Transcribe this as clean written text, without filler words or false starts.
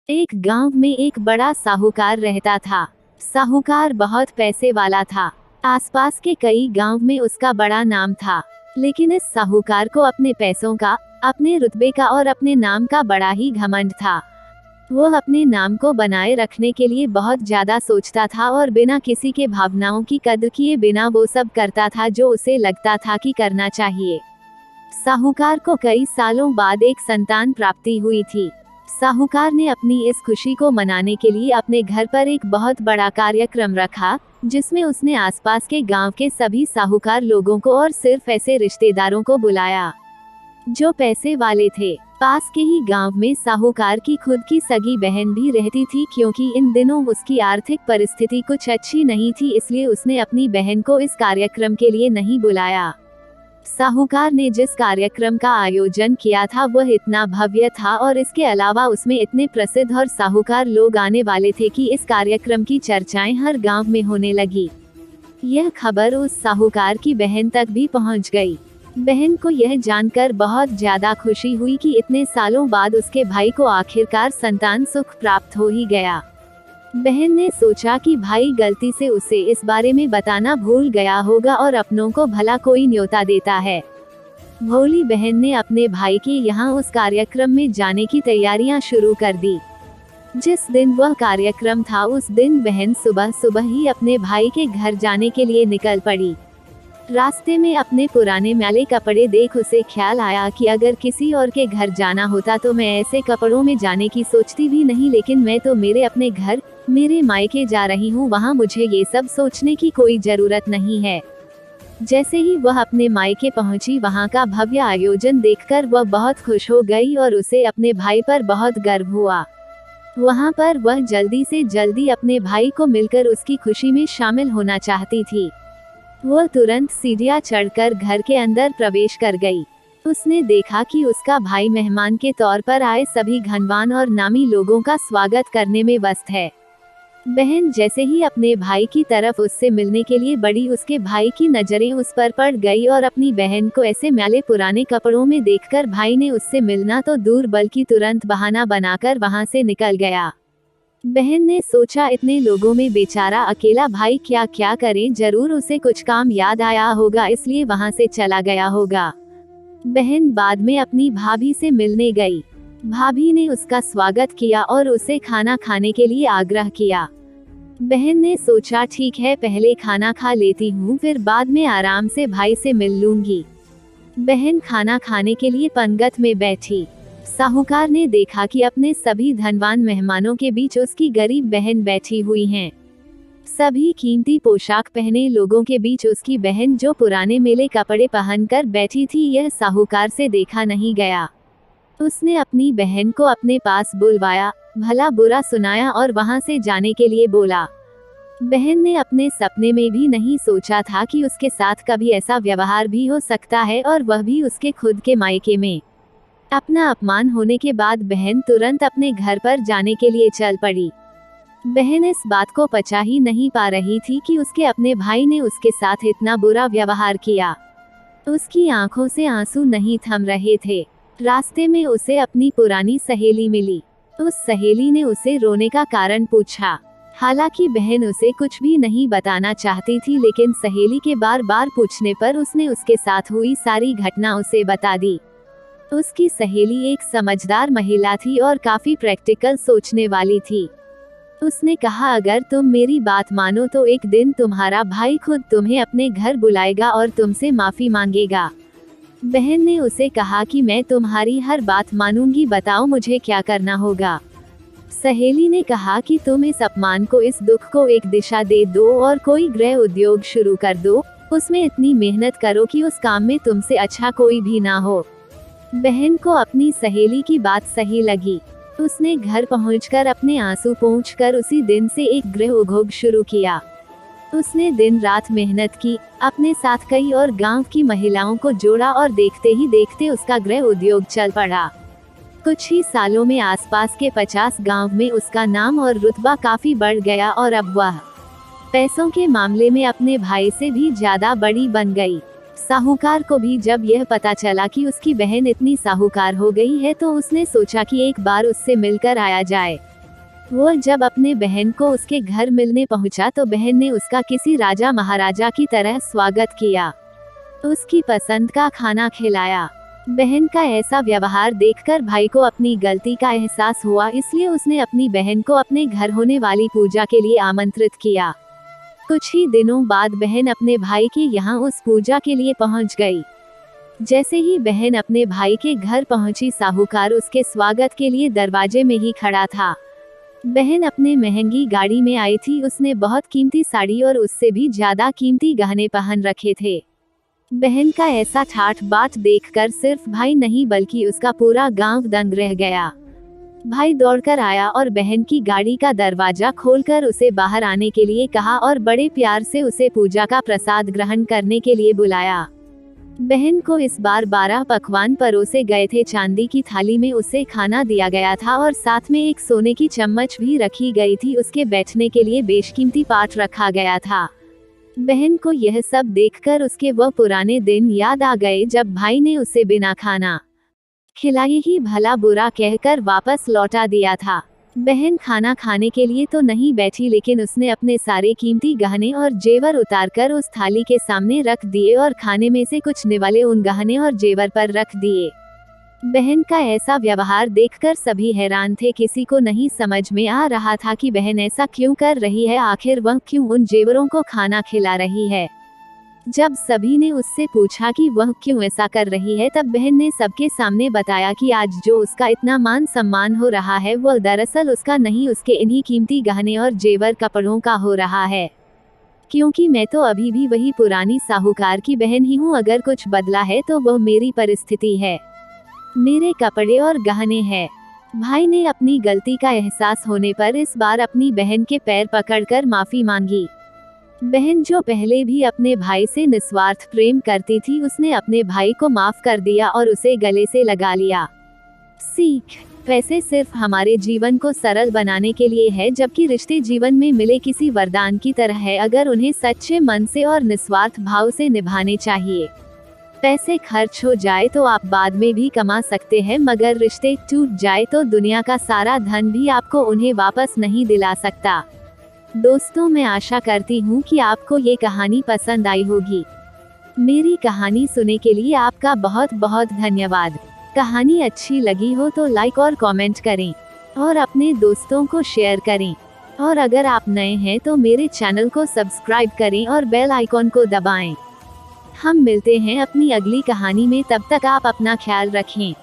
एक गांव में एक बड़ा साहूकार रहता था। साहूकार बहुत पैसे वाला था। आसपास के कई गांव में उसका बड़ा नाम था। लेकिन इस साहूकार को अपने पैसों का, अपने रुतबे का और अपने नाम का बड़ा ही घमंड था। वो अपने नाम को बनाए रखने के लिए बहुत ज्यादा सोचता था और बिना किसी के भावनाओं की कद्र किए बिना वो सब करता था जो उसे लगता था कि करना चाहिए। साहूकार को कई सालों बाद एक संतान प्राप्ति हुई थी। साहूकार ने अपनी इस खुशी को मनाने के लिए अपने घर पर एक बहुत बड़ा कार्यक्रम रखा, जिसमें उसने आसपास के गांव के सभी साहूकार लोगों को और सिर्फ ऐसे रिश्तेदारों को बुलाया जो पैसे वाले थे। पास के ही गांव में साहूकार की खुद की सगी बहन भी रहती थी। क्योंकि इन दिनों उसकी आर्थिक परिस्थिति कुछ अच्छी नहीं थी, इसलिए उसने अपनी बहन को इस कार्यक्रम के लिए नहीं बुलाया। साहूकार ने जिस कार्यक्रम का आयोजन किया था वह इतना भव्य था और इसके अलावा उसमें इतने प्रसिद्ध और साहूकार लोग आने वाले थे कि इस कार्यक्रम की चर्चाएं हर गांव में होने लगी। यह खबर उस साहूकार की बहन तक भी पहुंच गई। बहन को यह जानकर बहुत ज्यादा खुशी हुई कि इतने सालों बाद उसके भाई को आखिरकार संतान सुख प्राप्त हो ही गया। बहन ने सोचा कि भाई गलती से उसे इस बारे में बताना भूल गया होगा और अपनों को भला कोई न्योता देता है। भोली बहन ने अपने भाई के यहाँ उस कार्यक्रम में जाने की तैयारियां शुरू कर दी। जिस दिन वह कार्यक्रम था उस दिन बहन सुबह सुबह ही अपने भाई के घर जाने के लिए निकल पड़ी। रास्ते में अपने पुराने मैले कपड़े देख उसे ख्याल आया कि अगर किसी और के घर जाना होता तो मैं ऐसे कपड़ों में जाने की सोचती भी नहीं, लेकिन मैं तो मेरे अपने घर, मेरे मायके जा रही हूँ, वहाँ मुझे ये सब सोचने की कोई जरूरत नहीं है। जैसे ही वह अपने मायके पहुँची, वहाँ का भव्य आयोजन देखकर वह बहुत खुश हो गई और उसे अपने भाई पर बहुत गर्व हुआ। वहाँ पर वह जल्दी से जल्दी अपने भाई को मिलकर उसकी खुशी में शामिल होना चाहती थी। वह तुरंत सीढ़ियां चढ़कर घर के अंदर प्रवेश कर गई। उसने देखा कि उसका भाई मेहमान के तौर पर आए सभी धनवान और नामी लोगों का स्वागत करने में व्यस्त है। बहन जैसे ही अपने भाई की तरफ उससे मिलने के लिए बढ़ी, उसके भाई की नजरें उस पर पड़ गई और अपनी बहन को ऐसे मैले पुराने कपड़ों में देखकर भाई ने उससे मिलना तो दूर बल्कि तुरंत बहाना बनाकर वहां से निकल गया। बहन ने सोचा इतने लोगों में बेचारा अकेला भाई क्या क्या करे, जरूर उसे कुछ काम याद आया होगा इसलिए वहां से चला गया होगा। बहन बाद में अपनी भाभी से मिलने गई। भाभी ने उसका स्वागत किया और उसे खाना खाने के लिए आग्रह किया। बहन ने सोचा ठीक है, पहले खाना खा लेती हूँ, फिर बाद में आराम से भाई से मिल लूंगी। बहन खाना खाने के लिए पंगत में बैठी। साहूकार ने देखा कि अपने सभी धनवान मेहमानों के बीच उसकी गरीब बहन बैठी हुई हैं। सभी कीमती पोशाक पहने लोगों के बीच उसकी बहन जो पुराने मेले कपड़े पहनकर बैठी थी, यह साहूकार से देखा नहीं गया। उसने अपनी बहन को अपने पास बुलवाया, भला बुरा सुनाया और वहां से जाने के लिए बोला। बहन ने अपने सपने में भी नहीं सोचा था कि उसके साथ कभी ऐसा व्यवहार भी हो सकता है, और वह भी उसके खुद के मायके में। अपना अपमान होने के बाद बहन तुरंत अपने घर पर जाने के लिए चल पड़ी। बहन इस बात को पचा ही नहीं पा रही थी कि उसके अपने भाई ने उसके साथ इतना बुरा व्यवहार किया। उसकी आंखों से आंसू नहीं थम रहे थे। रास्ते में उसे अपनी पुरानी सहेली मिली। उस सहेली ने उसे रोने का कारण पूछा। हालांकि बहन उसे कुछ भी नहीं बताना चाहती थी, लेकिन सहेली के बार बार पूछने पर उसने उसके साथ हुई सारी घटना उसे बता दी। उसकी सहेली एक समझदार महिला थी और काफी प्रैक्टिकल सोचने वाली थी। उसने कहा, अगर तुम मेरी बात मानो तो एक दिन तुम्हारा भाई खुद तुम्हें अपने घर बुलाएगा और तुमसे माफी मांगेगा। बहन ने उसे कहा कि मैं तुम्हारी हर बात मानूंगी, बताओ मुझे क्या करना होगा। सहेली ने कहा कि तुम इस अपमान को, इस दुख को एक दिशा दे दो और कोई गृह उद्योग शुरू कर दो। उसमें इतनी मेहनत करो कि उस काम में तुमसे अच्छा कोई भी ना हो। बहन को अपनी सहेली की बात सही लगी। उसने घर पहुंचकर अपने आंसू पोंछकर उसी दिन से एक गृह उद्योग शुरू किया। उसने दिन रात मेहनत की, अपने साथ कई और गांव की महिलाओं को जोड़ा और देखते ही देखते उसका गृह उद्योग चल पड़ा। कुछ ही सालों में आसपास के 50 गांव में उसका नाम और रुतबा काफी बढ़ गया और अब वह पैसों के मामले में अपने भाई से भी ज्यादा बड़ी बन गई। साहूकार को भी जब यह पता चला कि उसकी बहन इतनी साहूकार हो गई है तो उसने सोचा कि एक बार उससे मिलकर आया जाए। वो जब अपने बहन को उसके घर मिलने पहुंचा तो बहन ने उसका किसी राजा महाराजा की तरह स्वागत किया, उसकी पसंद का खाना खिलाया। बहन का ऐसा व्यवहार देखकर भाई को अपनी गलती का एहसास हुआ, इसलिए उसने अपनी बहन को अपने घर होने वाली पूजा के लिए आमंत्रित किया। कुछ ही दिनों बाद बहन अपने भाई के यहाँ उस पूजा के लिए पहुंच गई। जैसे ही बहन अपने भाई के घर पहुंची, साहूकार उसके स्वागत के लिए दरवाजे में ही खड़ा था। बहन अपने महंगी गाड़ी में आई थी, उसने बहुत कीमती साड़ी और उससे भी ज्यादा कीमती गहने पहन रखे थे। बहन का ऐसा ठाठ बाट देखकर सिर्फ भाई नहीं बल्कि उसका पूरा गांव दंग रह गया। भाई दौड़कर आया और बहन की गाड़ी का दरवाजा खोलकर उसे बाहर आने के लिए कहा और बड़े प्यार से उसे पूजा का प्रसाद ग्रहण करने के लिए बुलाया। बहन को इस बार 12 पकवान परोसे गए थे। चांदी की थाली में उसे खाना दिया गया था और साथ में एक सोने की चम्मच भी रखी गई थी। उसके बैठने के लिए बेशकीमती पाट रखा गया था। बहन को यह सब देखकर उसके वह पुराने दिन याद आ गए जब भाई ने उसे बिना खाना खिलाए ही भला बुरा कहकर वापस लौटा दिया था। बहन खाना खाने के लिए तो नहीं बैठी, लेकिन उसने अपने सारे कीमती गहने और जेवर उतारकर उस थाली के सामने रख दिए और खाने में से कुछ निवाले उन गहने और जेवर पर रख दिए। बहन का ऐसा व्यवहार देखकर सभी हैरान थे। किसी को नहीं समझ में आ रहा था कि बहन ऐसा क्यों कर रही है, आखिर वह क्यों उन जेवरों को खाना खिला रही है। जब सभी ने उससे पूछा कि वह क्यों ऐसा कर रही है, तब बहन ने सबके सामने बताया कि आज जो उसका इतना मान सम्मान हो रहा है वह दरअसल उसका नहीं, उसके इन्हीं कीमती गहने और जेवर कपड़ों का हो रहा है। क्योंकि मैं तो अभी भी वही पुरानी साहूकार की बहन ही हूँ, अगर कुछ बदला है तो वह मेरी परिस्थिति है, मेरे कपड़े और गहने हैं। भाई ने अपनी गलती का एहसास होने पर इस बार अपनी बहन के पैर पकड़कर माफी मांगी। बहन जो पहले भी अपने भाई से निस्वार्थ प्रेम करती थी, उसने अपने भाई को माफ कर दिया और उसे गले से लगा लिया। सीख: पैसे सिर्फ हमारे जीवन को सरल बनाने के लिए है, जबकि रिश्ते जीवन में मिले किसी वरदान की तरह है, अगर उन्हें सच्चे मन से और निस्वार्थ भाव से निभाने चाहिए। पैसे खर्च हो जाए तो आप बाद में भी कमा सकते हैं, मगर रिश्ते टूट जाए तो दुनिया का सारा धन भी आपको उन्हें वापस नहीं दिला सकता। दोस्तों, मैं आशा करती हूँ कि आपको ये कहानी पसंद आई होगी। मेरी कहानी सुनने के लिए आपका बहुत बहुत धन्यवाद। कहानी अच्छी लगी हो तो लाइक और कमेंट करें और अपने दोस्तों को शेयर करें। और अगर आप नए हैं तो मेरे चैनल को सब्सक्राइब करें और बेल आइकॉन को दबाएं। हम मिलते हैं अपनी अगली कहानी में, तब तक आप अपना ख्याल रखें।